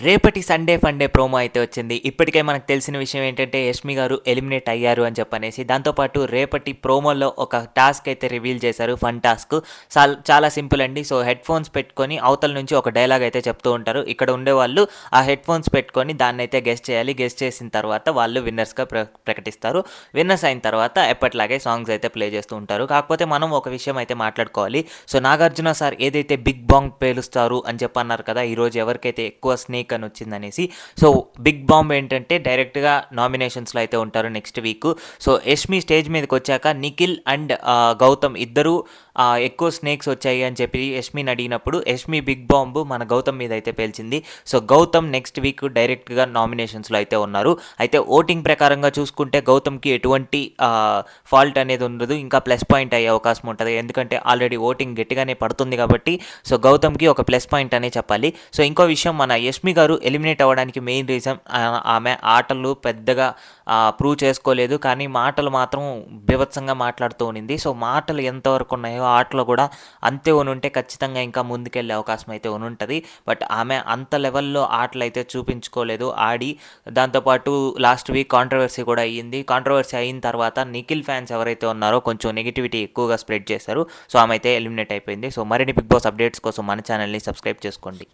రేపటి Sunday funday promo అయితే వచ్చింది. ఇప్పటికే మనకు తెలిసిన విషయం ఏంటంటే యష్మి గారు ఎలిమినేట్ అయ్యారు అని చెప్పనేసి. దాంతోపాటు రేపటి ప్రోమోలో ఒక టాస్క్ అయితే రివీల్ చేశారు, ఫన్ టాస్క్. చాలా సింపుల్ అండి. సో హెడ్ ఫోన్స్ పెట్టుకొని అవతల నుంచి ఒక డైలాగ్ అయితే చెప్తూ ఉంటారు. ఇక్కడ ఉండేవాళ్ళు ఆ హెడ్ ఫోన్స్ పెట్టుకొని దాన్ని అయితే గెస్ట్ చేయాలి. గెస్ట్ చేసిన తర్వాత వాళ్ళు విన్నర్స్గా ప్రకటిస్తారు. విన్నర్స్ అయిన తర్వాత ఎప్పటిలాగే సాంగ్స్ అయితే ప్లే చేస్తూ ఉంటారు. కాకపోతే మనం ఒక విషయం అయితే మాట్లాడుకోవాలి. సో నాగార్జున సార్ ఏదైతే బిగ్ బాంగ్ పేలుస్తారు అని చెప్పన్నారు కదా, ఈరోజు ఎవరికైతే ఎక్కువ స్నేక్ అని వచ్చిందనేసి. సో బిగ్ బాంబ్ ఏంటంటే డైరెక్ట్గా నామినేషన్స్లో అయితే ఉంటారు next week. So Yashmi stage మీదకి వచ్చాక నిఖిల్ అండ్ గౌతమ్ ఇద్దరు ఎక్కువ స్నేక్స్ వచ్చాయి అని చెప్పి యష్మిని అడిగినప్పుడు యష్మి బిగ్ బాంబ్ మన గౌతమ్ మీద అయితే పేల్చింది. సో గౌతమ్ నెక్స్ట్ వీక్ డైరెక్ట్గా నామినేషన్స్లో అయితే ఉన్నారు. అయితే ఓటింగ్ ప్రకారంగా చూసుకుంటే గౌతమ్కి ఎటువంటి ఫాల్ట్ అనేది ఉండదు, ఇంకా ప్లస్ పాయింట్ అయ్యే అవకాశం ఉంటుంది. ఎందుకంటే ఆల్రెడీ ఓటింగ్ గట్టిగానే పడుతుంది కాబట్టి సో గౌతమ్కి ఒక ప్లస్ పాయింట్ అనే చెప్పాలి. సో ఇంకో విషయం, మన యష్మి గారు ఎలిమినేట్ అవ్వడానికి మెయిన్ రీజన్ ఆమె ఆటలు పెద్దగా ప్రూవ్ చేసుకోలేదు, కానీ మాటలు మాత్రం బీభత్సంగా మాట్లాడుతూ ఉన్నింది. సో మాటలు ఎంతవరకు ఉన్నాయో ఆటలు కూడా అంతే ఉనుంటే ఖచ్చితంగా ఇంకా ముందుకెళ్ళే అవకాశం అయితే ఉంటుంది. బట్ ఆమె అంత లెవెల్లో ఆటలు అయితే చూపించుకోలేదు ఆడి. దాంతోపాటు లాస్ట్ వీక్ కాంట్రవర్సీ కూడా అయ్యింది. కాంట్రవర్సీ అయిన తర్వాత నిఖిల్ ఫ్యాన్స్ ఎవరైతే ఉన్నారో కొంచెం నెగిటివిటీ ఎక్కువగా స్ప్రెడ్ చేశారు. సో ఆమె అయితే ఎలిమినేట్ అయిపోయింది. సో మరిన్ని బిగ్ బాస్ అప్డేట్స్ కోసం మన ఛానల్ని సబ్స్క్రైబ్ చేసుకోండి.